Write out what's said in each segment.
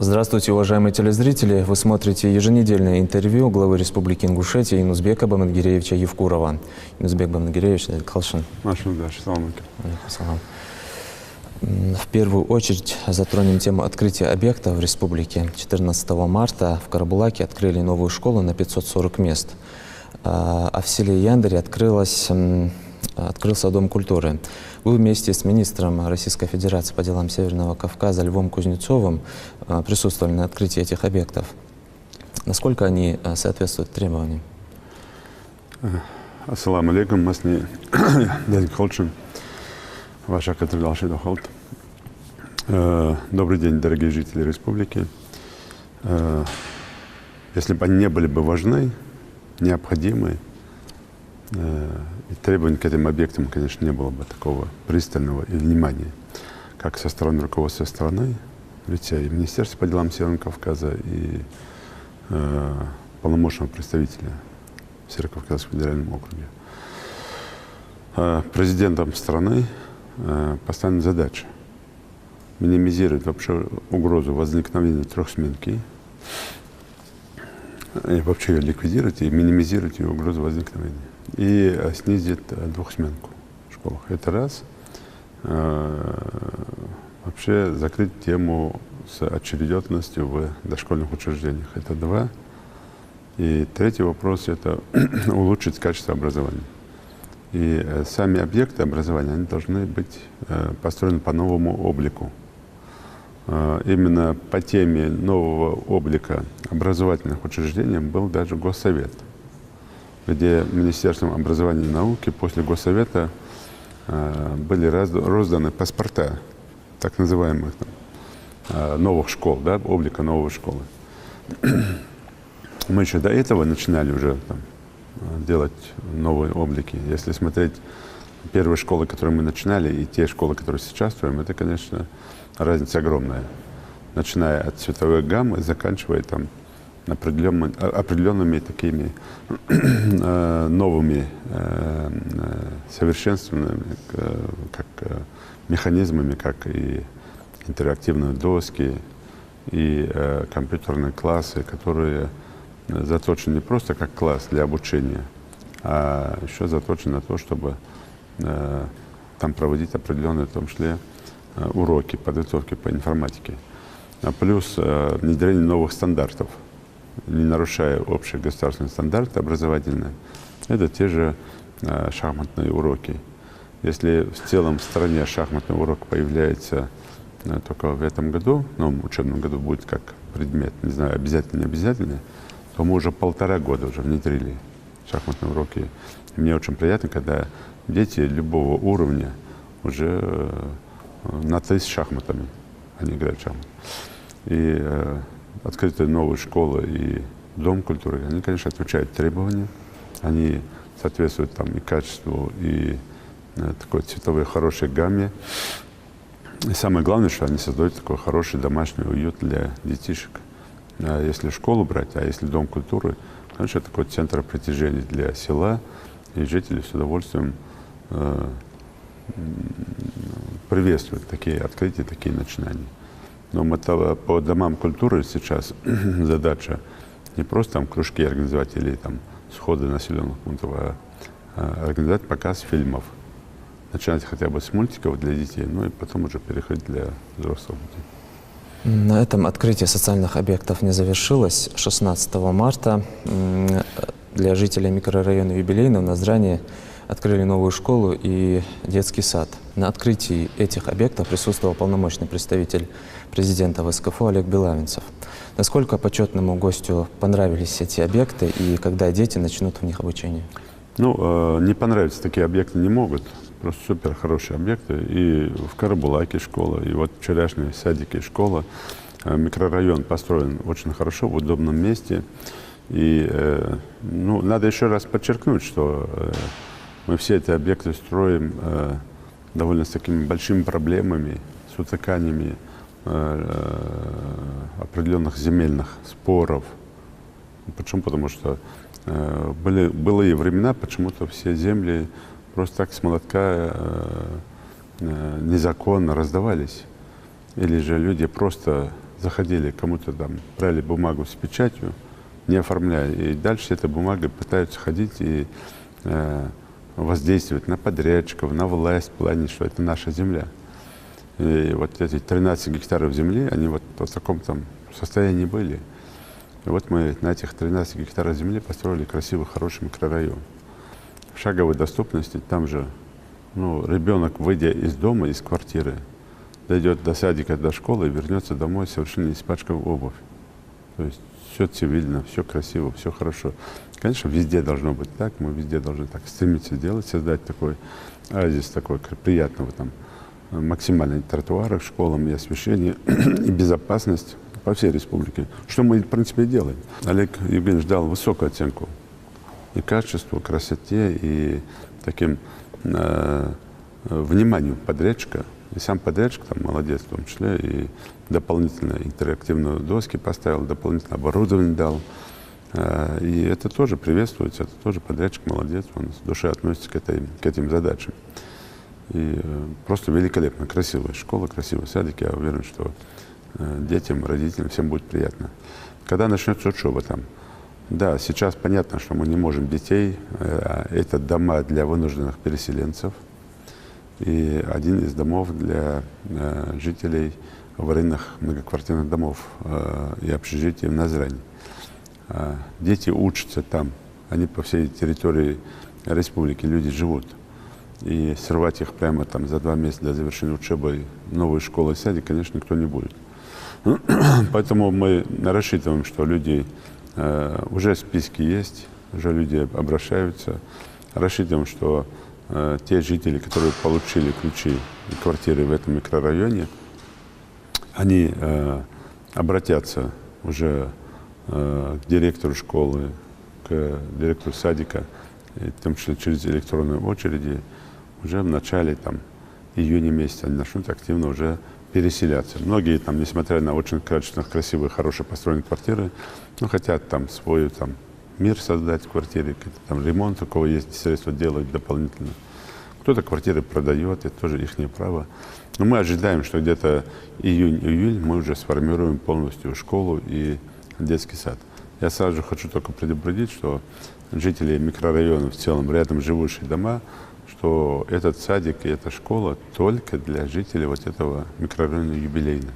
Здравствуйте, уважаемые телезрители. Вы смотрите еженедельное интервью главы Республики Ингушетия Инузбека Бамангиреевича Евкурова. Инузбек Бамангиреевич, Калшин. В первую очередь затронем тему открытия объекта в республике. 14 марта в Карабулаке открыли новую школу на 540 мест. А в селе Яндаре открылся Дом культуры. Вы вместе с министром Российской Федерации по делам Северного Кавказа Львом Кузнецовым присутствовали на открытии этих объектов. Насколько они соответствуют требованиям? Ассаламу алейкум, масни дядь Холчин, ваша катридалши дохолт. Добрый день, дорогие жители республики. Если бы они не были бы важны, необходимы, и требований к этим объектам, конечно, не было бы такого пристального и внимания, как со стороны руководства страны, ведь и Министерства по делам Северного Кавказа, и полномочного представителя в Северо-Кавказском федеральном округе. Президентом страны поставлена задача минимизировать вообще угрозу возникновения трехсменки, и вообще ее ликвидировать и минимизировать ее угрозу возникновения. И снизит двухсменку в школах. Это раз. Вообще закрыть тему с очередностью в дошкольных учреждениях. Это два. И третий вопрос – это улучшить качество образования. И сами объекты образования, они должны быть построены по новому облику. Именно по теме нового облика образовательных учреждений был даже Госсовет, где Министерством образования и науки после Госсовета были розданы паспорта так называемых новых школ, да, облика новой школы. Мы еще до этого начинали уже делать новые облики. Если смотреть первые школы, которые мы начинали, и те школы, которые сейчас строим, это, конечно, разница огромная. Начиная от цветовой гаммы, заканчивая определенными такими новыми совершенствованными как механизмами, как и интерактивные доски, и компьютерные классы, которые заточены не просто как класс для обучения, а еще заточены на то, чтобы там проводить определенные, в том числе, уроки, подготовки по информатике. Плюс внедрение новых стандартов, не нарушая общие государственные стандарты образовательные. Это те же шахматные уроки. Если в целом в стране шахматный урок появляется только в этом году, в новом учебном году будет как предмет, не знаю, обязательно, не обязательно, то мы уже 1,5 года уже внедрили шахматные уроки. И мне очень приятно, когда дети любого уровня уже на «ты» с шахматами, они играют в шахматы. И открытые новые школы и Дом культуры, они, конечно, отвечают требованиям, они соответствуют там и качеству, и такой цветовой хорошей гамме. И самое главное, что они создают такой хороший домашний уют для детишек. Если школу брать, а если Дом культуры, конечно, это такой центр притяжения для села, и жители с удовольствием приветствуют такие открытия, такие начинания. Но мы по домам культуры сейчас задача не просто там кружки организовать или там сходы населенных пунктов, а организовать показ фильмов. Начинать хотя бы с мультиков для детей, ну и потом уже переходить для взрослых детей. На этом открытие социальных объектов не завершилось. 16 марта для жителей микрорайона Юбилейного на Назране открыли новую школу и детский сад. На открытии этих объектов присутствовал полномочный представитель президента ВСКФУ Олег Белавинцев. Насколько почетному гостю понравились эти объекты и когда дети начнут в них обучение? Ну, не понравиться такие объекты не могут. Просто супер хорошие объекты. И в Карабулаке школа, и вот вчерашние садики школа. Микрорайон построен очень хорошо, в удобном месте. И ну, надо еще раз подчеркнуть, что мы все эти объекты строим довольно с такими большими проблемами, с утыканиями определенных земельных споров. Почему? Потому что былые времена почему-то все земли просто так с молотка незаконно раздавались. Или же люди просто заходили, кому-то там брали бумагу с печатью, не оформляя, и дальше этой бумагой пытаются ходить и воздействовать на подрядчиков, на власть в плане, что это наша земля. И вот эти 13 гектаров земли, они вот в таком там состоянии были. И вот мы на этих 13 гектаров земли построили красивый, хороший микрорайон. В шаговой доступности там же, ну, ребенок, выйдя из дома, из квартиры, дойдет до садика, до школы и вернется домой совершенно не испачкав обувь. То есть все цивильно, все красиво, все хорошо. Конечно, везде должно быть так, мы везде должны так стремиться делать, создать такой оазис, такой приятного там, максимальный тротуары к школам и освещение, и безопасность по всей республике. Что мы, в принципе, и делаем. Олег Евгеньевич дал высокую оценку и качеству, красоте, и таким вниманию подрядчика. И сам подрядчик там молодец в том числе, и дополнительно интерактивные доски поставил, дополнительное оборудование дал. И это тоже приветствуется, это тоже подрядчик молодец, он с душой относится к этим задачам. И просто великолепно, красивая школа, красивый садик, я уверен, что детям, родителям, всем будет приятно. Когда начнется учеба там, да, сейчас понятно, что мы не можем детей, это дома для вынужденных переселенцев, и один из домов для жителей аварийных многоквартирных домов и общежитий в Назрани. Дети учатся там, они по всей территории республики, люди живут. И срывать их прямо там за 2 месяца до завершения учебы новой школы и садик, конечно, никто не будет. Поэтому мы рассчитываем, что люди, уже списки есть, уже люди обращаются. Рассчитываем, что те жители, которые получили ключи квартиры в этом микрорайоне, они обратятся уже к директору школы, к директору садика, в том числе через электронные очереди, уже в начале там, июня месяца они начнут активно уже переселяться. Многие, там, несмотря на очень качественные, красивые, хорошие построенные квартиры, ну, хотят там свой там, мир создать в квартире, там, ремонт, у кого есть средства делать дополнительно. Кто-то квартиры продает, это тоже их право. Но мы ожидаем, что где-то июнь-июль мы уже сформируем полностью школу и детский сад. Я сразу же хочу только предупредить, что жители микрорайона в целом, рядом живущие дома, что этот садик и эта школа только для жителей вот этого микрорайона юбилейно.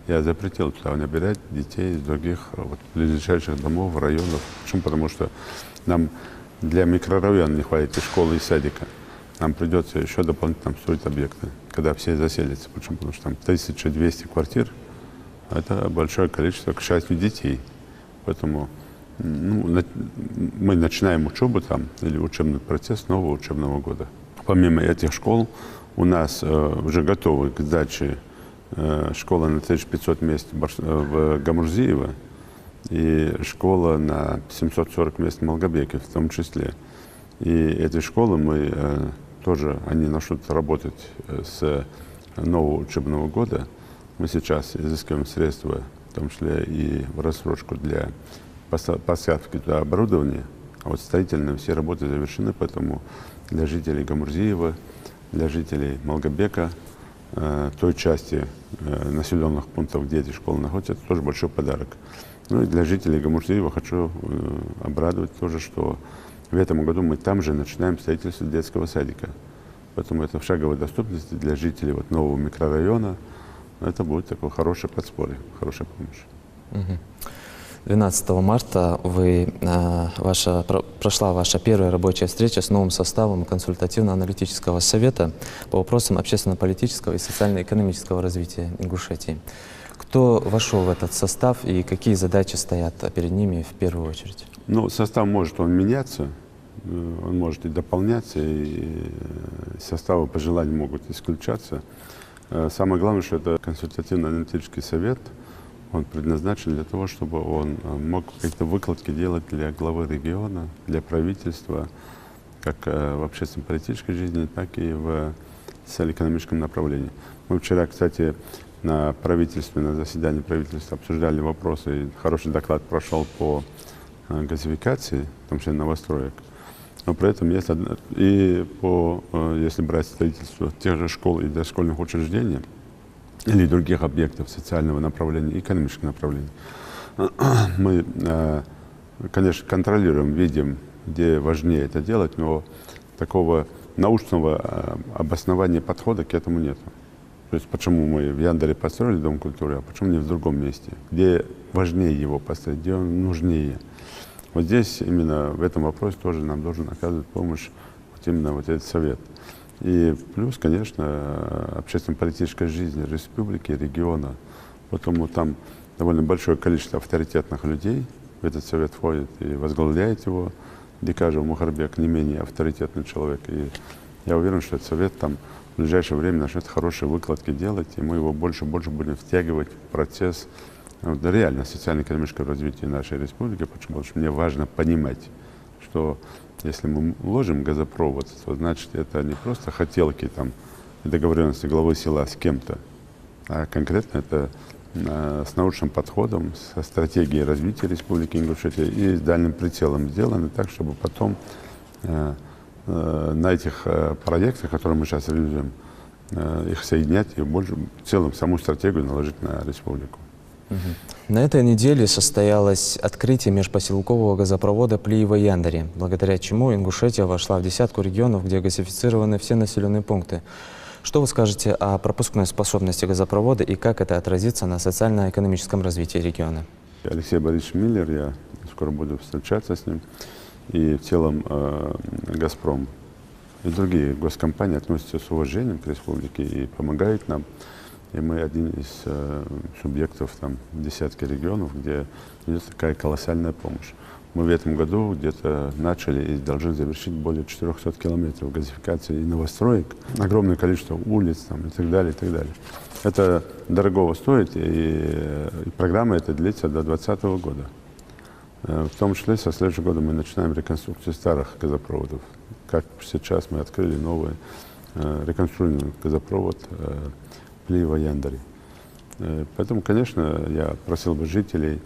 Я запретил туда набирать детей из других вот, ближайших домов, районов. Почему? Потому что нам для микрорайона не хватит и школы, и садика. Нам придется еще дополнительно строить объекты, когда все заселятся. Почему? Потому что там 1200 квартир, это большое количество, к счастью, детей. Поэтому ну, мы начинаем учебу там, или учебный процесс нового учебного года. Помимо этих школ, у нас уже готовы к сдаче школа на 1500 мест в Гамурзиево и школа на 740 мест в Малгобеке в том числе. И эти школы мы тоже, они начнут работать с нового учебного года. Мы сейчас изыскиваем средства, в том числе и в рассрочку для поставки туда оборудования. А вот строительные все работы завершены, поэтому для жителей Гамурзиева, для жителей Малгобека, той части населенных пунктов, где эти школы находятся, это тоже большой подарок. Ну и для жителей Гамурзиева хочу обрадовать тоже, что в этом году мы там же начинаем строительство детского садика. Поэтому это в шаговой доступности для жителей вот нового микрорайона. Это будет такое хорошее подспорье, хорошая помощь. 12 марта прошла ваша первая рабочая встреча с новым составом консультативно-аналитического совета по вопросам общественно-политического и социально-экономического развития Ингушетии. Кто вошел в этот состав и какие задачи стоят перед ними в первую очередь? Ну, состав может меняться, он может и дополняться, и составы по желанию могут исключаться. Самое главное, что это консультативно-аналитический совет. Он предназначен для того, чтобы он мог какие-то выкладки делать для главы региона, для правительства, как в общественно-политической жизни, так и в социально-экономическом направлении. Мы вчера, кстати, на заседании правительства обсуждали вопросы, и хороший доклад прошел по газификации, в том числе новостроек. Но при этом есть и если брать строительство тех же школ и дошкольных учреждений, или других объектов социального направления, экономического направления. Мы, конечно, контролируем, видим, где важнее это делать, но такого научного обоснования подхода к этому нет. То есть почему мы в Яндере построили Дом культуры, а почему не в другом месте, где важнее его построить, где он нужнее. Вот здесь именно в этом вопросе тоже нам должен оказывать помощь вот именно вот этот совет. И плюс, конечно, общественно-политическая жизнь республики, региона. Потому там довольно большое количество авторитетных людей в этот совет входит и возглавляет его Дикажев Мухарбек, не менее авторитетный человек. И я уверен, что этот совет там в ближайшее время начнет хорошие выкладки делать, и мы его больше и больше будем втягивать в процесс реально социально-экономического развития нашей республики. Почему? Потому что мне важно понимать, что если мы ложим газопровод, то значит это не просто хотелки там, договоренности главы села с кем-то, а конкретно это с научным подходом, со стратегией развития Республики Ингушетия и с дальним прицелом сделаны так, чтобы потом на этих проектах, которые мы сейчас реализуем, их соединять и больше в целом саму стратегию наложить на республику. На этой неделе состоялось открытие межпоселкового газопровода Плиево-Яндари, благодаря чему Ингушетия вошла в десятку регионов, где газифицированы все населенные пункты. Что вы скажете о пропускной способности газопровода и как это отразится на социально-экономическом развитии региона? Алексей Борисович Миллер, я скоро буду встречаться с ним, и в целом «Газпром» и другие госкомпании относятся с уважением к республике и помогают нам. И мы один из субъектов там, в десятке регионов, где идет такая колоссальная помощь. Мы в этом году где-то начали и должны завершить более 400 километров газификации и новостроек, огромное количество улиц там, и так далее, и так далее. Это дорогого стоит, и программа эта длится до 2020 года. В том числе со следующего года мы начинаем реконструкцию старых газопроводов. Как сейчас мы открыли новый реконструированный газопровод Плиево-Яндари. Поэтому, конечно, я просил бы жителей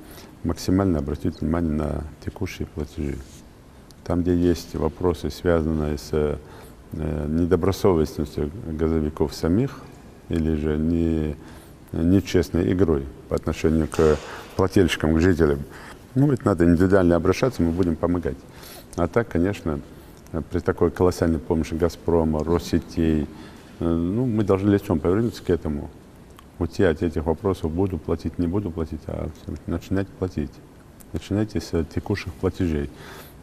максимально обратить внимание на текущие платежи. Там, где есть вопросы, связанные с недобросовестностью газовиков самих или же нечестной игрой по отношению к плательщикам, к жителям, ну, это надо индивидуально обращаться, мы будем помогать. А так, конечно, при такой колоссальной помощи «Газпрома», «Россетей», ну, мы должны лицом повернуться к этому. Уйти от этих вопросов, буду платить, не буду платить, а начинать платить. Начинайте с текущих платежей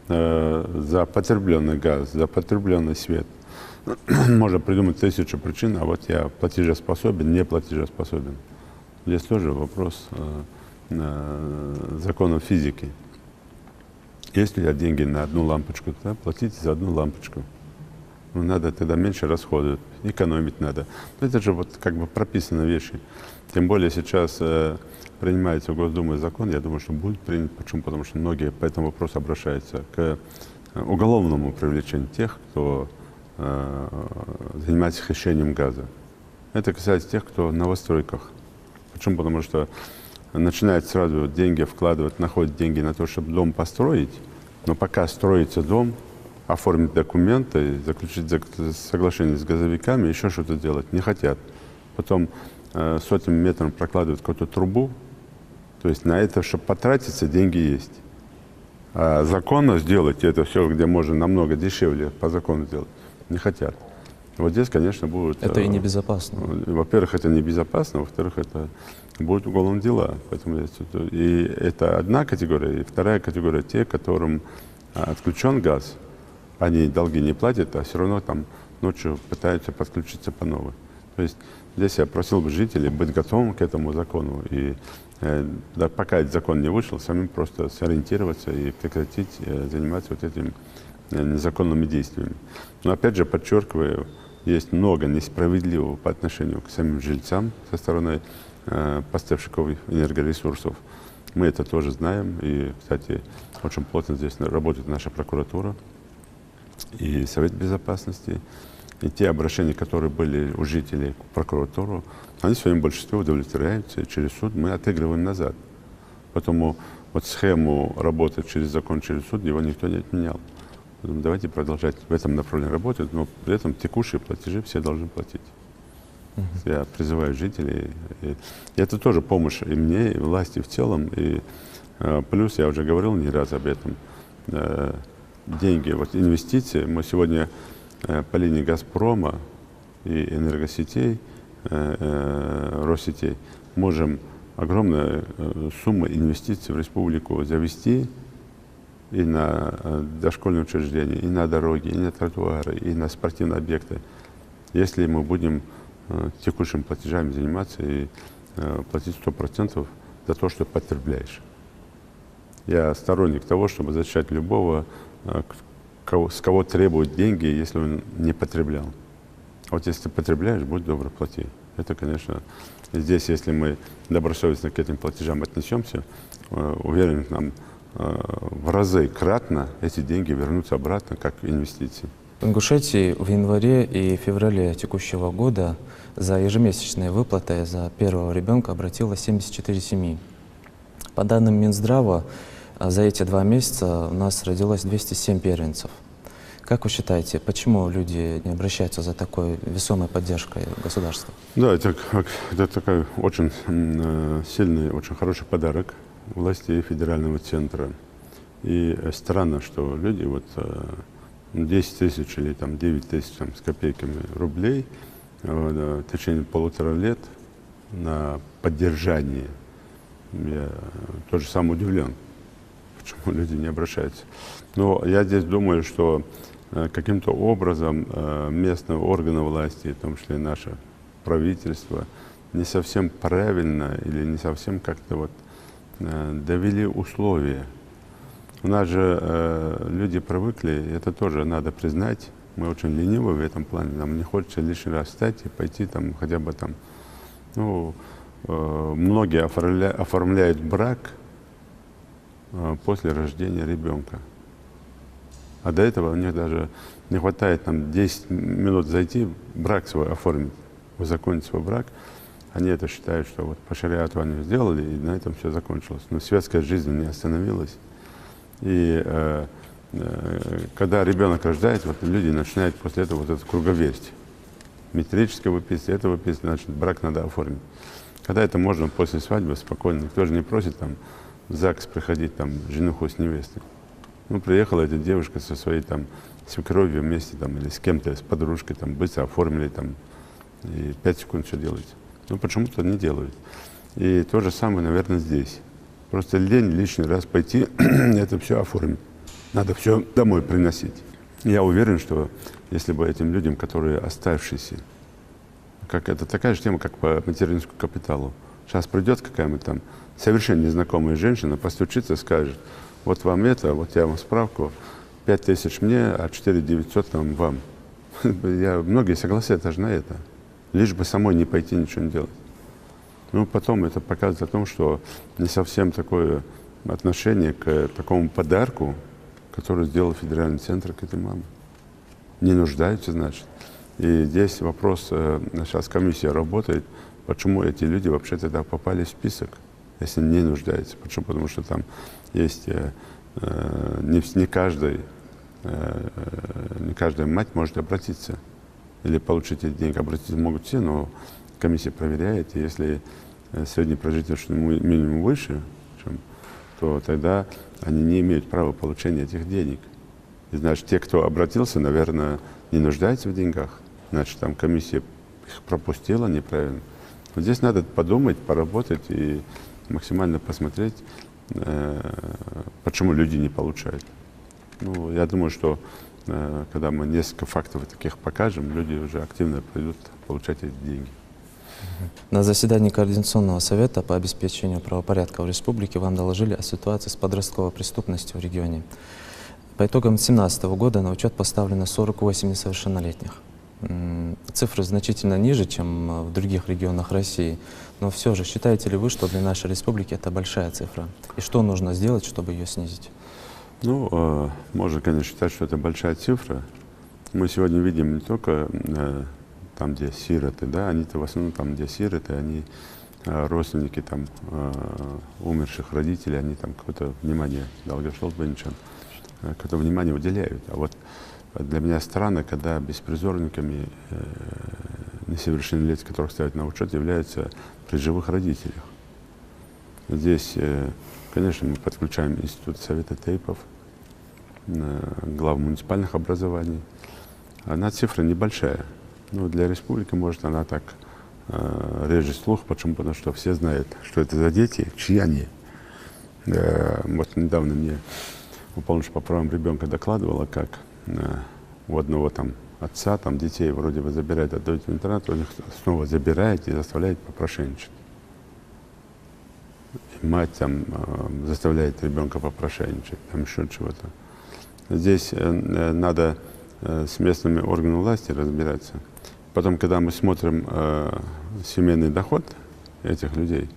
за потребленный газ, за потребленный свет. Можно придумать 1000 причин, а вот я платежеспособен, не платежеспособен. Здесь тоже вопрос законов физики. Если у тебя деньги на одну лампочку, то платите за одну лампочку. Ну, надо тогда меньше расходовать, экономить надо. Это же вот как бы прописаны вещи. Тем более сейчас принимается в Госдуме закон, я думаю, что будет принят. Почему? Потому что многие по этому вопросу обращаются к уголовному привлечению тех, кто занимается хищением газа. Это касается тех, кто в новостройках. Почему? Потому что начинает сразу деньги вкладывать, находят деньги на то, чтобы дом построить, но пока строится дом, оформить документы, заключить соглашение с газовиками, еще что-то делать не хотят. Потом сотнями метров прокладывают какую-то трубу. То есть на это, чтобы потратиться, деньги есть. А законно сделать это все, где можно намного дешевле по закону сделать, не хотят. Вот здесь, конечно, будет... Это и небезопасно. Во-первых, это небезопасно, во-вторых, это будут уголовные дела. Поэтому и это одна категория. И вторая категория — те, которым отключен газ. Они долги не платят, а все равно там ночью пытаются подключиться по новой. То есть здесь я просил бы жителей быть готовым к этому закону. И да, пока этот закон не вышел, самим просто сориентироваться и прекратить заниматься вот этими незаконными действиями. Но опять же, подчеркиваю, есть много несправедливого по отношению к самим жильцам со стороны поставщиков энергоресурсов. Мы это тоже знаем. И, кстати, очень плотно здесь работает наша прокуратура и Совет Безопасности. И те обращения, которые были у жителей к прокуратуру, они в своем большинстве удовлетворяются, и через суд мы отыгрываем назад. Поэтому вот схему работы через закон, через суд, его никто не отменял. Поэтому давайте продолжать в этом направлении работать, но при этом текущие платежи все должны платить. Я призываю жителей. И это тоже помощь и мне, и власти в целом. И плюс, я уже говорил не раз об этом, деньги, вот инвестиции. Мы сегодня по линии «Газпрома» и энергосетей, Россетей, можем огромную сумму инвестиций в республику завести и на дошкольные учреждения, и на дороги, и на тротуары, и на спортивные объекты, если мы будем текущими платежами заниматься и платить 100% за то, что потребляешь. Я сторонник того, чтобы защищать любого, с кого требуют деньги, если он не потреблял. Вот если ты потребляешь, будь добр, плати. Это, конечно, здесь, если мы добросовестно к этим платежам отнесемся, уверен, нам в разы кратно эти деньги вернутся обратно, как инвестиции. В Ингушетии в январе и феврале текущего года за ежемесячные выплаты за первого ребенка обратилось 74 семьи. По данным Минздрава, за эти 2 месяца у нас родилось 207 первенцев. Как вы считаете, почему люди не обращаются за такой весомой поддержкой государства? Да, это такой очень сильный, очень хороший подарок власти федерального центра. И странно, что люди 10 тысяч или 9 тысяч с копейками рублей в течение 1,5 лет на поддержание. Я тоже сам удивлен, почему люди не обращаются. Но я здесь думаю, что каким-то образом местные органы власти, в том числе наше правительство, не совсем правильно или не совсем как-то довели условия. У нас же люди привыкли, это тоже надо признать, мы очень ленивы в этом плане, нам не хочется лишний раз встать и пойти хотя бы многие оформляют брак после рождения ребенка. А до этого у них даже не хватает 10 минут зайти, брак свой оформить, узаконить свой брак. Они это считают, что по шариату они сделали, и на этом все закончилось. Но светская жизнь не остановилась. И когда ребенок рождается, люди начинают после этого эту круговерть. Метрическое выписывание, это выписывание, значит, брак надо оформить. Когда это можно после свадьбы спокойно, никто же не просит в ЗАГС приходить жениху с невестой. Приехала эта девушка со своей свекровью вместе или с кем-то, с подружкой, быстро оформили, и 5 секунд все делаете. Почему-то не делают. И то же самое, наверное, здесь. Просто лень лишний раз пойти это все оформить. Надо все домой приносить. Я уверен, что если бы этим людям, которые оставшиеся, это такая же тема, как по материнскому капиталу. Сейчас придет какая-нибудь совершенно незнакомая женщина, постучится и скажет: вот вам это, вот я вам справку, 5 тысяч мне, а 4 900 вам. Многие согласятся даже на это, лишь бы самой не пойти ничего не делать. Потом это показывает о том, что не совсем такое отношение к такому подарку, который сделал федеральный центр к этой маме. Не нуждаются, значит. И здесь вопрос, сейчас комиссия работает, почему эти люди вообще тогда попали в список, если не нуждаются. Почему? Потому что там есть не каждая мать может обратиться или получить эти деньги. Обратиться могут все, но комиссия проверяет, и если средний прожиточный минимум выше, то тогда они не имеют права получения этих денег. И значит, те, кто обратился, наверное, не нуждаются в деньгах. Значит, там комиссия их пропустила неправильно. Вот здесь надо подумать, поработать и максимально посмотреть, почему люди не получают. Я думаю, что когда мы несколько фактов таких покажем, люди уже активно пойдут получать эти деньги. На заседании Координационного совета по обеспечению правопорядка в республике вам доложили о ситуации с подростковой преступностью в регионе. По итогам 2017 года на учет поставлено 48 несовершеннолетних. Цифры значительно ниже, чем в других регионах России, но все же считаете ли вы, что для нашей республики это большая цифра? И что нужно сделать, чтобы ее снизить? Можно, конечно, считать, что это большая цифра. Мы сегодня видим не только там, где сироты, они-то в основном там, где сироты, они родственники умерших родителей, они какое-то внимание, Далгошлот Бенчан, какое-то внимание уделяют. А вот для меня странно, когда беспризорниками несовершеннолетних, которых ставят на учет, являются при живых родителях. Здесь, конечно, мы подключаем Институт Совета Тейпов, глав муниципальных образований. Она цифра небольшая, но для республики, может, она так режет слух. Почему? Потому что все знают, что это за дети, чьи они. Вот недавно мне уполномоченная по правам ребенка докладывала, как у одного там отца там детей вроде бы забирает, отдают в интернат, у них снова забирает и заставляет попрошайничать. И мать там заставляет ребенка попрошайничать, там еще чего-то. Здесь надо с местными органами власти разбираться. Потом, когда мы смотрим семейный доход этих людей,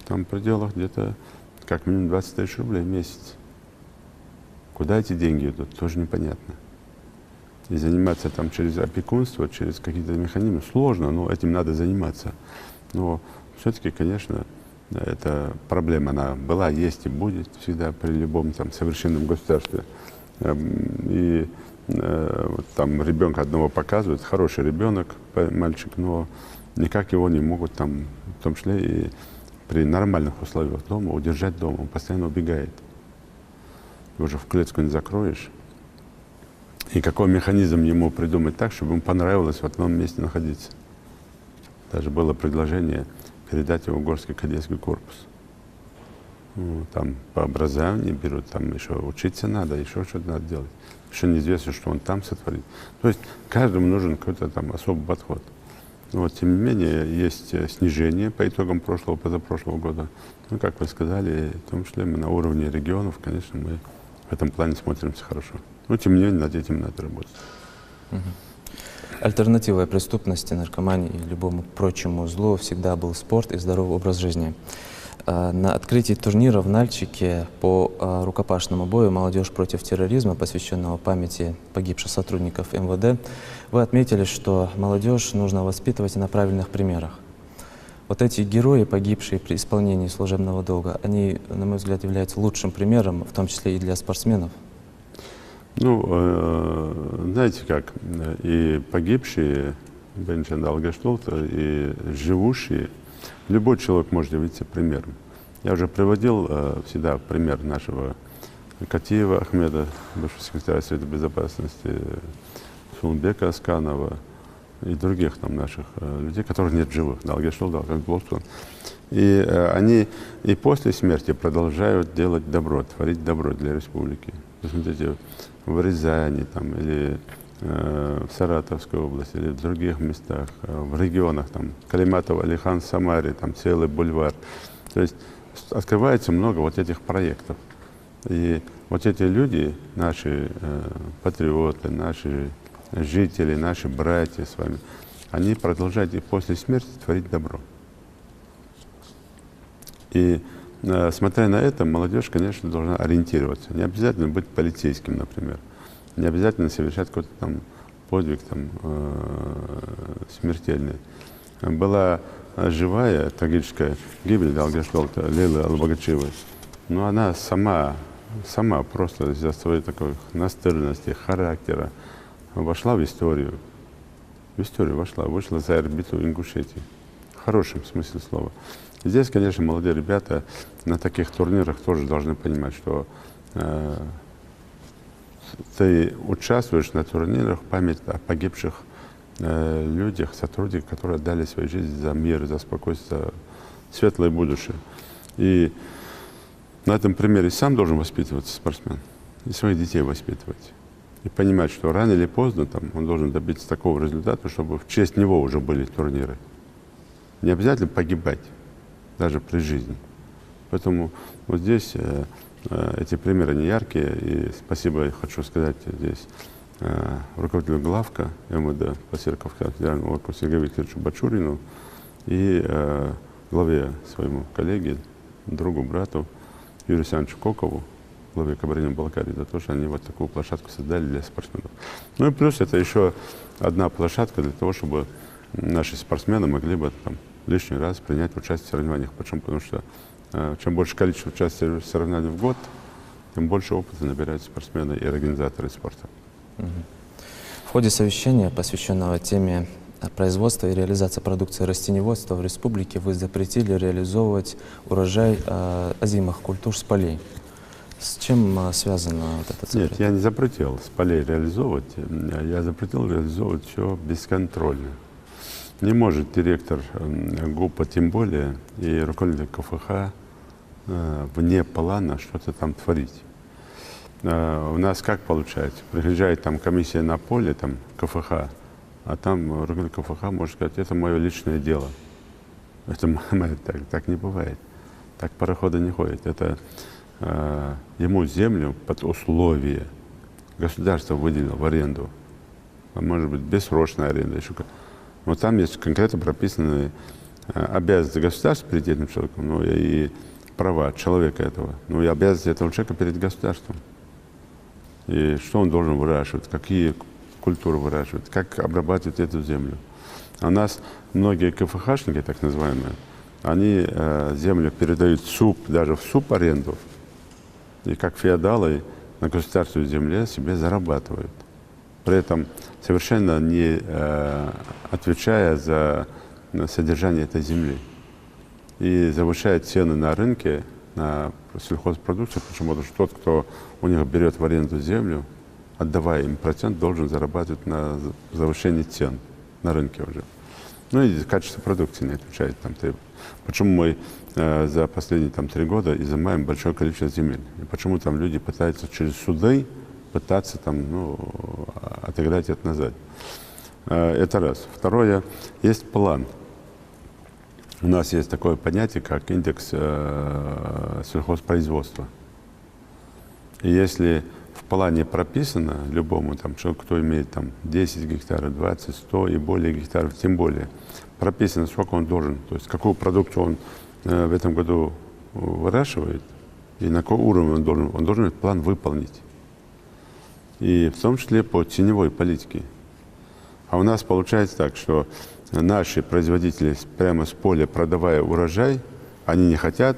там в пределах где-то как минимум 20 тысяч рублей в месяц. Куда эти деньги идут, тоже непонятно. И заниматься там через опекунство, через какие-то механизмы сложно, но этим надо заниматься. Но все-таки, конечно, эта проблема, она была, есть и будет всегда при любом там совершенном государстве. И вот там ребенка одного показывают, хороший ребенок, мальчик, но никак его не могут там, в том числе и при нормальных условиях дома, удержать дома. Он постоянно убегает. Его же в клетку не закроешь. И какой механизм ему придумать так, чтобы ему понравилось в одном месте находиться. Даже было предложение передать его в Горский кадетский корпус. Ну, там по образованию берут, там еще учиться надо, еще что-то надо делать. Еще неизвестно, что он там сотворит. То есть каждому нужен какой-то там особый подход. Но вот, тем не менее, есть снижение по итогам прошлого, позапрошлого года. Ну, как вы сказали, в том числе мы на уровне регионов, конечно, мы в этом плане смотримся хорошо. Но, тем не менее, над этим надо работать. Альтернативой преступности, наркомании и любому прочему злу всегда был спорт и здоровый образ жизни. На открытии турнира в Нальчике по рукопашному бою «Молодежь против терроризма», посвященного памяти погибших сотрудников МВД, вы отметили, что молодежь нужно воспитывать на правильных примерах. Вот эти герои, погибшие при исполнении служебного долга, они, на мой взгляд, являются лучшим примером, в том числе и для спортсменов. Ну, знаете как, и погибшие, Бенчан Алгаштолта, и живущие, любой человек может явиться примером. Я уже приводил всегда пример нашего Катиева Ахмеда, бывшего секретаря Совета Безопасности, Сулбека Асканова и других там наших людей, которых нет в живых. И они и после смерти продолжают делать добро, творить добро для республики. Посмотрите, в Рязани там, или в Саратовской области, или в других местах, в регионах, там, Калиматов, Алихан, Самаре, там целый бульвар. То есть открывается много вот этих проектов. И вот эти люди, наши патриоты, наши жители, наши братья с вами, они продолжают и после смерти творить добро. И смотря на это, молодежь, конечно, должна ориентироваться. Не обязательно быть полицейским, например. Не обязательно совершать какой-то там подвиг там, смертельный. Была живая трагическая гибель Далгештолта Лейлы Албагачевой. Но она сама просто из-за своей такой настырности, характера вошла в историю. В историю вышла за орбиту Ингушетии. В хорошем смысле слова. Здесь, конечно, молодые ребята на таких турнирах тоже должны понимать, что ты участвуешь на турнирах в память о погибших людях, сотрудниках, которые отдали свою жизнь за мир, за спокойствие, за светлое будущее. И на этом примере сам должен воспитываться спортсмен, и своих детей воспитывать. И понимать, что рано или поздно там, он должен добиться такого результата, чтобы в честь него уже были турниры. Не обязательно погибать, даже при жизни. Поэтому вот здесь эти примеры не яркие. И спасибо я хочу сказать здесь руководителю главка МВД по Серковскому федеральному округу Сергею Викторовичу Бачурину и главе своему коллеге, другу, брату Юрию Александровичу Кокову, главе Кабардино-Балкарии, за то, что они вот такую площадку создали для спортсменов. Ну и плюс это еще одна площадка для того, чтобы наши спортсмены могли бы там лишний раз принять участие в соревнованиях. Почему? Потому что чем больше количество участия в соревнованиях в год, тем больше опыта набирают спортсмены и организаторы спорта. В ходе совещания, посвященного теме производства и реализации продукции растениеводства в республике вы запретили реализовывать урожай озимых культур с полей. С чем связано вот этот запрет? Нет, я не запретил с полей реализовывать, я запретил реализовывать все бесконтрольно. Не может директор ГУПа, тем более, и руководитель КФХ вне плана что-то там творить. У нас как получается? Приезжает там комиссия на поле, там КФХ, а там руководитель КФХ может сказать, это мое личное дело. Это так не бывает. Так пароходы не ходят. Это ему землю под условие государство выделило в аренду. А может быть, бессрочная аренда. Еще как. Но там есть конкретно прописанные обязанности государства перед этим человеком, ну и права человека этого, ну и обязанности этого человека перед государством. И что он должен выращивать, какие культуры выращивать, как обрабатывать эту землю. А у нас многие КФХшники, так называемые, они землю передают в СУП, даже в СУП аренду, и как феодалы на государственной земле себе зарабатывают. При этом совершенно не отвечая за содержание этой земли. И завышает цены на рынке на сельхозпродукцию. Почему? Потому что тот, кто у них берет в аренду землю, отдавая им процент, должен зарабатывать на завышении цен на рынке уже. Ну и качество продукции не отвечает там требованиям. Почему мы за последние 3 года изымаем большое количество земель? И почему там люди пытаются через суды пытаться отыграть это назад? Это раз. Второе, есть план. У нас есть такое понятие, как индекс сельхозпроизводства. И если в плане прописано любому человеку, кто имеет 10 гектаров, 20, 100 и более гектаров, тем более, прописано, сколько он должен, то есть какую продукцию он в этом году выращивает и на какой уровень он должен этот план выполнить. И в том числе по теневой политике. А у нас получается так, что наши производители прямо с поля, продавая урожай, они не хотят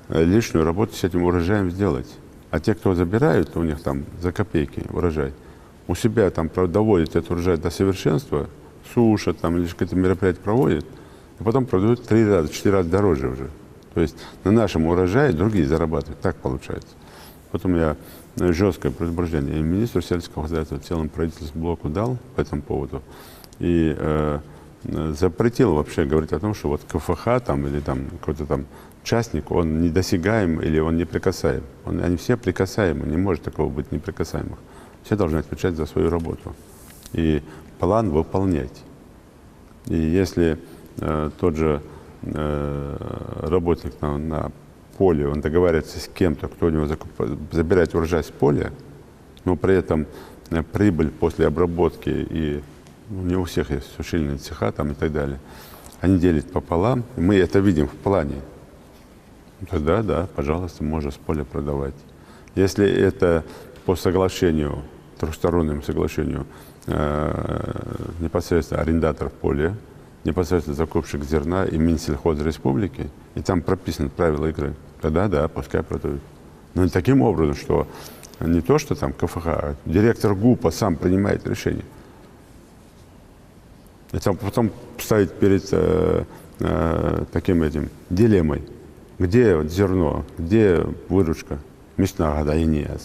лишнюю работу с этим урожаем сделать. А те, кто забирают у них за копейки урожай, у себя доводят этот урожай до совершенства, сушат или какие-то мероприятия проводят, и потом продают 3 раза, 4 раза дороже уже. То есть на нашем урожае другие зарабатывают. Так получается. Потом я жесткое предупреждение и министру сельского хозяйства, в целом правительству блоку дал по этому поводу. И запретил вообще говорить о том, что вот КФХ или какой-то частник, он недосягаем или он неприкасаем. Они все прикасаемы, не может такого быть неприкасаемых. Все должны отвечать за свою работу и план выполнять. И если тот же работник на поле, он договаривается с кем-то, кто у него забирает урожай с поля, но при этом прибыль после обработки, и не у всех есть сушильные цеха и так далее, они делят пополам, и мы это видим в плане. Тогда, да, пожалуйста, можно с поля продавать. Если это по соглашению, трехстороннему соглашению, непосредственно арендатор поля, непосредственно закупщик зерна и Минсельхоз Республики, и там прописаны правила игры, тогда да, пускай продают. Но не таким образом, что не то, что КФХ, а директор ГУПа сам принимает решение. И потом ставить перед таким дилеммой, где зерно, где выручка, мясная и нет.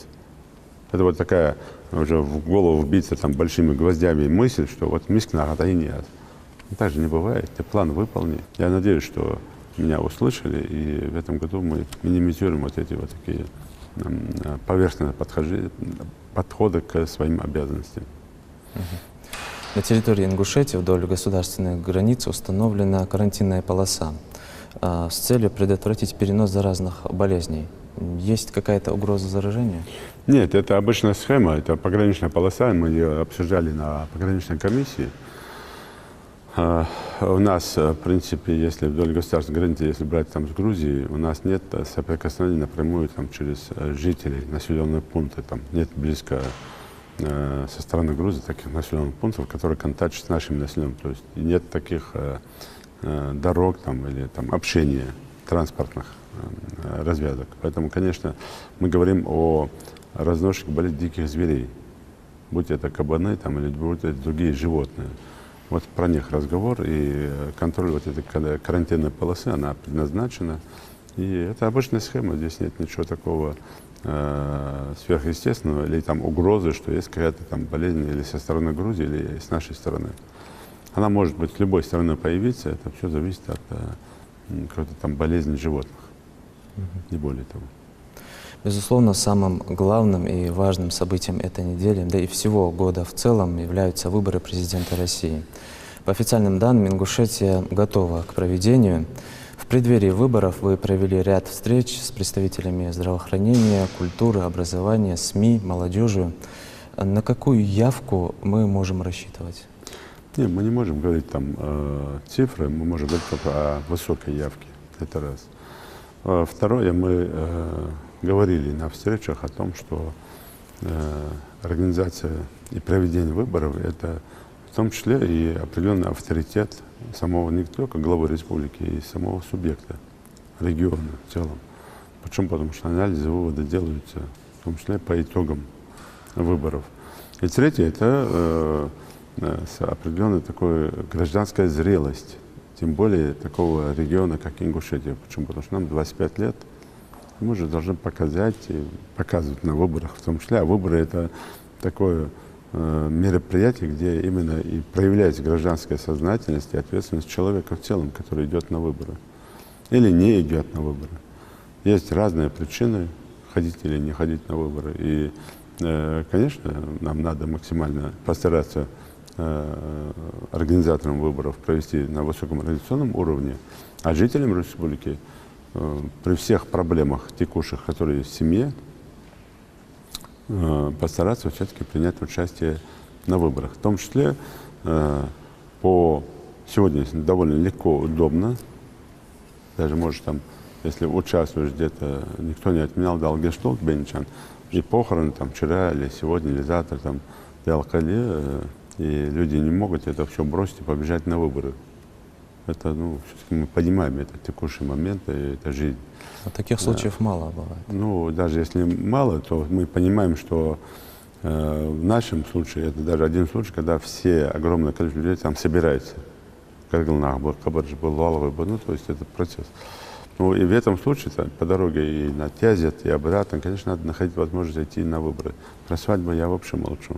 Это вот такая уже в голову вбиться большими гвоздями мысль, что вот мясная и нет. Так же не бывает. Ты план выполни. Я надеюсь, что меня услышали, и в этом году мы минимизируем вот эти вот такие поверхностные подходы к своим обязанностям. На территории Ингушетии вдоль государственных границ установлена карантинная полоса с целью предотвратить перенос заразных болезней. Есть какая-то угроза заражения? Нет, это обычная схема, это пограничная полоса, мы ее обсуждали на пограничной комиссии. У нас, в принципе, если вдоль государственной границы, если брать с Грузией, у нас нет соприкосновения напрямую через жителей, населенные пункты, нет близко со стороны Грузии таких населенных пунктов, которые контактируют с нашим населением. То есть нет таких дорог или общения транспортных развязок. Поэтому, конечно, мы говорим о разносчиках болезней диких зверей, будь это кабаны или будь это другие животные. Вот про них разговор и контроль вот этой карантинной полосы, она предназначена. И это обычная схема, здесь нет ничего такого сверхъестественного или там угрозы, что есть какая-то там болезнь или со стороны Грузии, или с нашей стороны. Она может быть с любой стороны появиться, это все зависит от какой-то там болезни животных, не более того. Безусловно, самым главным и важным событием этой недели, да и всего года в целом, являются выборы президента России. По официальным данным, Ингушетия готова к проведению. В преддверии выборов вы провели ряд встреч с представителями здравоохранения, культуры, образования, СМИ, молодежью. На какую явку мы можем рассчитывать? Нет, мы не можем говорить там цифры, мы можем говорить только о высокой явке. Это раз. Второе, мы говорили на встречах о том, что организация и проведение выборов – это в том числе и определенный авторитет самого не только главы республики, и самого субъекта, региона в целом. Почему? Потому что анализы, выводы делаются в том числе по итогам выборов. И третье – это определенная такая гражданская зрелость, тем более такого региона, как Ингушетия. Почему? Потому что нам 25 лет, мы же должны показать и показывать на выборах в том числе. А выборы – это такое мероприятие, где именно и проявляется гражданская сознательность и ответственность человека в целом, который идет на выборы или не идет на выборы. Есть разные причины ходить или не ходить на выборы. И, конечно, нам надо максимально постараться организаторам выборов провести на высоком организационном уровне, а жителям республики при всех проблемах текущих, которые есть в семье, постараться все-таки принять участие на выборах. В том числе по сегодня довольно легко, удобно. Даже можешь там, если участвуешь где-то, никто не отменял Далгештолт Бенчан, и похороны там вчера или сегодня или завтра там Ялкали, и люди не могут это все бросить и побежать на выборы. Это, ну, все-таки мы понимаем, это текущий момент, и это жизнь. А таких случаев мало бывает. Ну, даже если мало, то мы понимаем, что в нашем случае, это даже один случай, когда все, огромное количество людей там собираются. Ну, то есть это процесс. Ну, и в этом случае по дороге и на Тязет, и обратно, конечно, надо находить возможность идти на выборы. Про свадьбу я вообще молчу.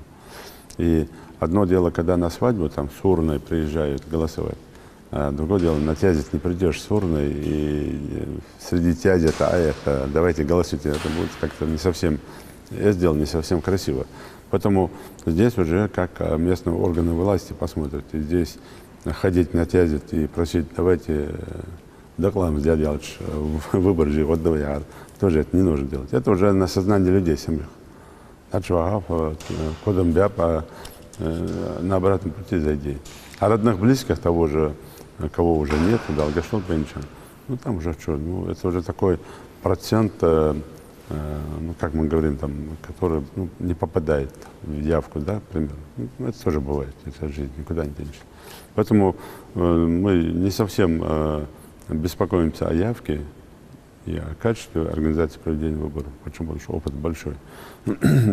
И одно дело, когда на свадьбу там с урной приезжают голосовать, а другое дело, на Тязет не придешь с урной, и среди Тязета, это давайте голосуйте, это будет как-то не совсем, я сделал не совсем красиво. Поэтому здесь уже как местные органы власти посмотрят, и здесь ходить на Тязет и просить, давайте доклад сделать выбор же, вот давай, тоже это не нужно делать. Это уже на сознании людей самих. Кодом БЯПа на обратном пути зайди. А родных близких того же, кого уже нет, Далгештолт Бенчан, ну там уже что, ну это уже такой процент, ну как мы говорим там, который не попадает в явку, да, примерно. Ну, это тоже бывает, это жизнь, никуда не денешься. Поэтому мы не совсем беспокоимся о явке и о качестве организации проведения выборов. Почему? Потому что опыт большой.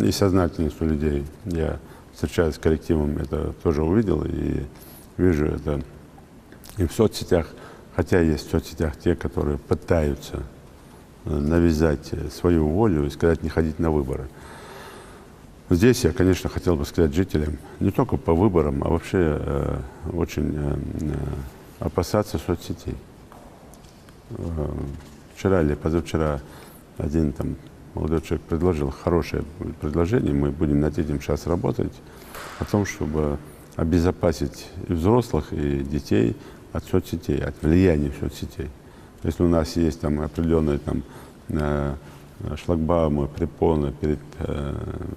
И сознательность у людей. Я, встречаясь с коллективом, это тоже увидел и вижу это и в соцсетях. Хотя есть в соцсетях те, которые пытаются навязать свою волю и сказать не ходить на выборы. Здесь я, конечно, хотел бы сказать жителям, не только по выборам, а вообще очень опасаться соцсетей. Вчера или позавчера один там молодой человек предложил хорошее предложение, мы будем над этим сейчас работать, о том, чтобы обезопасить и взрослых, и детей от соцсетей, от влияния соцсетей. Если у нас есть там определенные там шлагбаумы, препоны перед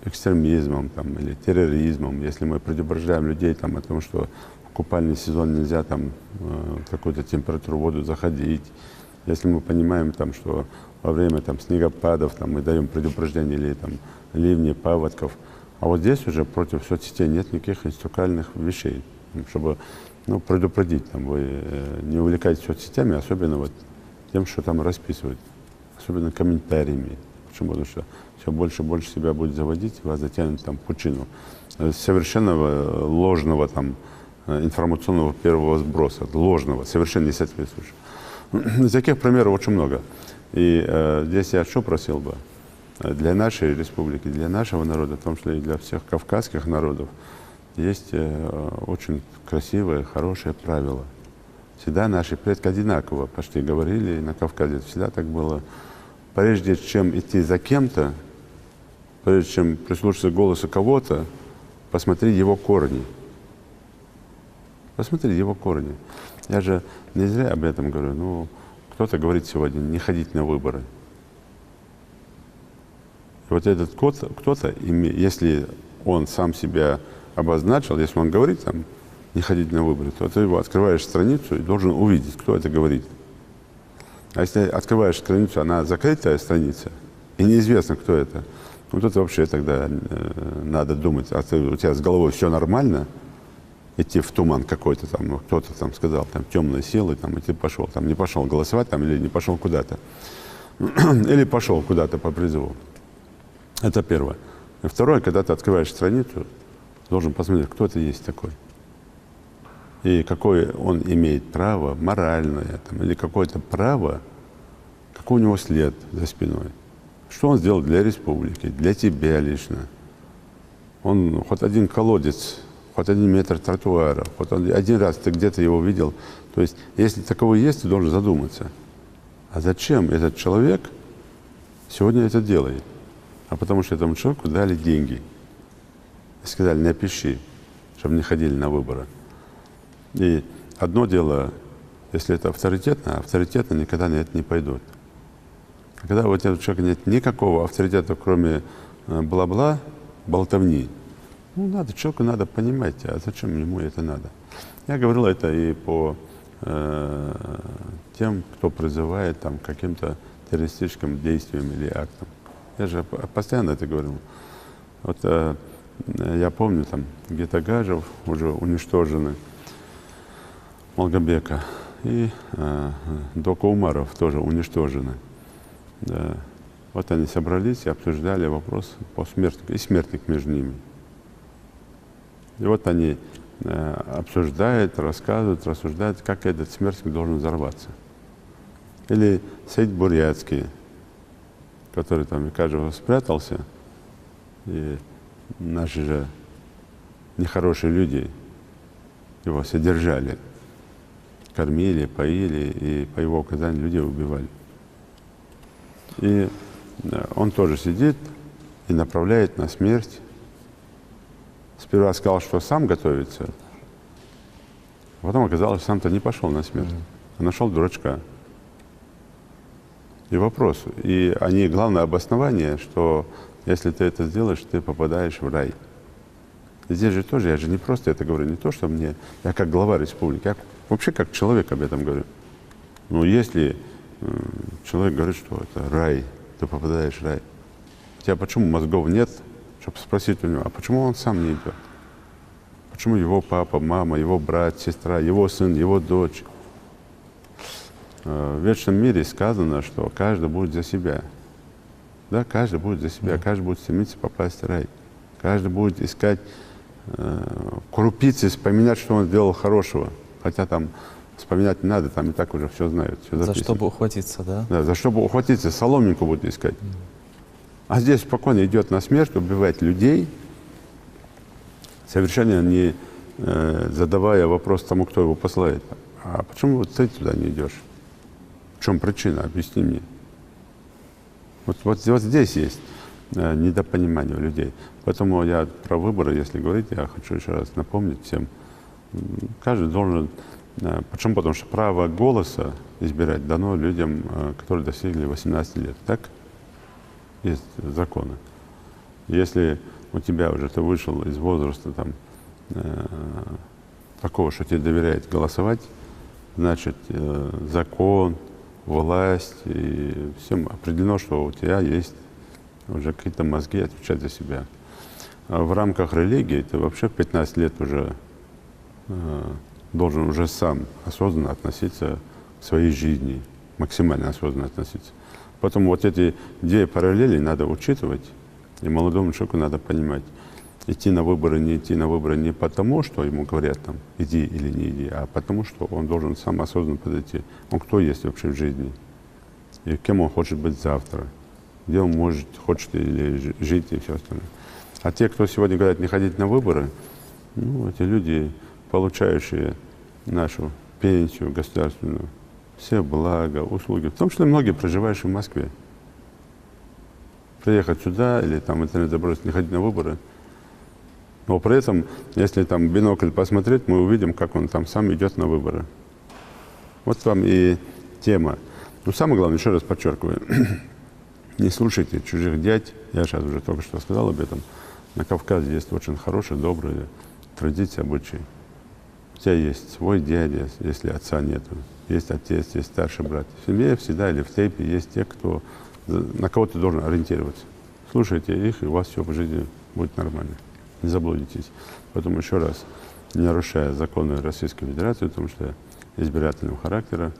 экстремизмом там, или терроризмом, если мы предупреждаем людей там, о том, что в купальный сезон нельзя там какую-то температуру воду заходить, если мы понимаем, там, что во время там, снегопадов там, мы даем предупреждение или там, ливней, паводков, а вот здесь уже против соцсетей нет никаких инструкциальных вещей, чтобы предупредить, там, вы не увлекайтесь соцсетями, особенно вот тем, что там расписывают, особенно комментариями. Почему? Потому что все больше и больше себя будет заводить, вас затянут там в пучину совершенно ложного там информационного первого сброса, ложного, совершенно не соответствующего. Таких примеров очень много. И здесь я что просил бы? Для нашей республики, для нашего народа, в том числе и для всех кавказских народов, есть очень красивое, хорошее правило. Всегда наши предки одинаково почти говорили, и на Кавказе всегда так было. Прежде чем идти за кем-то, прежде чем прислушаться к голосу кого-то, посмотри его корни. Посмотри его корни. Я же не зря об этом говорю. Ну, кто-то говорит сегодня не ходить на выборы. И вот этот кто-то, если он сам себя обозначил, если он говорит там не ходить на выборы, то ты его открываешь страницу и должен увидеть, кто это говорит. А если открываешь страницу, она закрытая страница, и неизвестно, кто это, ну тут вообще тогда надо думать, а у тебя с головой все нормально, идти в туман какой-то там, ну, кто-то там сказал, там темные силы, там, и ты пошел, там не пошел голосовать, там, или не пошел куда-то, или пошел куда-то по призыву. Это первое. И второе, когда ты открываешь страницу, должен посмотреть, кто это есть такой. И какое он имеет право, моральное, там, или какое-то право, какой у него след за спиной. Что он сделал для республики, для тебя лично. Он хоть один колодец, хоть 1 метр тротуара, хоть один раз ты где-то его видел. То есть, если такого есть, ты должен задуматься. А зачем этот человек сегодня это делает? А потому что этому человеку дали деньги. И сказали, напиши, чтобы не ходили на выборы. И одно дело, если это авторитетно никогда на это не пойдут. А когда у этого человека нет никакого авторитета, кроме бла-бла, болтовни, ну, человеку надо понимать, а зачем ему это надо. Я говорил это и по тем, кто призывает там, к каким-то террористическим действиям или актам. Я же постоянно это говорил. Вот я помню, там где-то Гажев уже уничтожены, Малгобека, и Дока Умаров тоже уничтожены. Да. Вот они собрались и обсуждали вопрос по смертнику, и смертник между ними. И вот они обсуждают, рассказывают, рассуждают, как этот смертник должен взорваться. Или Саид Бурятский, который там, кажется, спрятался, и наши же нехорошие люди его содержали, кормили, поили, и по его указанию людей убивали. И он тоже сидит и направляет на смерть. Сперва сказал, что сам готовится, а потом оказалось, что сам-то не пошел на смерть, а нашел дурачка. И вопрос, и они, главное обоснование, что если ты это сделаешь, ты попадаешь в рай. И здесь же тоже, я же не просто это говорю, не то, что мне, я как глава республики, я вообще как человек об этом говорю. Ну, если человек говорит, что это рай, ты попадаешь в рай, у тебя почему мозгов нет, чтобы спросить у него, а почему он сам не идет? Почему его папа, мама, его брат, сестра, его сын, его дочь? В вечном мире сказано, что каждый будет за себя. Да, каждый будет за себя, каждый будет стремиться попасть в рай. Каждый будет искать крупицы, вспоминать, что он сделал хорошего. Хотя там вспоминать не надо, там и так уже все знают. Все за что бы ухватиться, да? Да, за что бы ухватиться, соломинку будет искать. А здесь спокойно идет на смерть, убивает людей, совершенно не задавая вопрос тому, кто его посылает. А почему вот ты туда не идешь? В чем причина? Объясни мне. Вот здесь есть недопонимание у людей. Поэтому я про выборы, если говорить, я хочу еще раз напомнить всем. Каждый должен... Почему? Потому что право голоса избирать дано людям, которые достигли 18 лет. Так? Есть законы. Если у тебя уже ты вышел из возраста там, такого, что тебе доверяют голосовать, значит, закон, власть, и всем определено, что у тебя есть уже какие-то мозги отвечать за себя. А в рамках религии ты вообще в 15 лет уже должен уже сам осознанно относиться к своей жизни, максимально осознанно относиться. Поэтому вот эти две параллели надо учитывать, и молодому человеку надо понимать. идти на выборы, не идти на выборы не потому, что ему говорят там, иди или не иди, а потому, что он должен сам осознанно подойти. Он кто есть вообще в жизни? И кем он хочет быть завтра? Где он может, хочет или жить и все остальное. А те, кто сегодня говорят не ходить на выборы, ну, эти люди, получающие нашу пенсию государственную, все блага, услуги, в том числе многие проживающие в Москве. Приехать сюда или там интернет забросить, не ходить на выборы. Но при этом, если там бинокль посмотреть, мы увидим, как он там сам идет на выборы. Вот вам и тема. Но самое главное, еще раз подчеркиваю, не слушайте чужих дядь. Я сейчас уже только что сказал об этом. На Кавказе есть очень хорошие, добрые традиции, обычаи. У тебя есть свой дядя, если отца нету. Есть отец, есть старший брат. В семье всегда или в степи есть те, кто, на кого ты должен ориентироваться. Слушайте их, и у вас все в жизни будет нормально. Не заблудитесь. Поэтому еще раз, не нарушая законы Российской Федерации, потому что избирательного характера,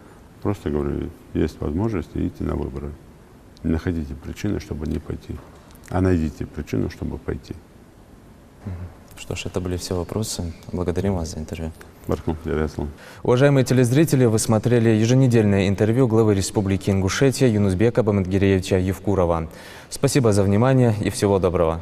просто говорю, есть возможность идти на выборы. Не находите причины, чтобы не пойти, а найдите причину, чтобы пойти. Что ж, это были все вопросы. Благодарим вас за интервью. Уважаемые телезрители, вы смотрели еженедельное интервью главы Республики Ингушетия Юнусбека Бамангиреевича Евкурова. Спасибо за внимание и всего доброго.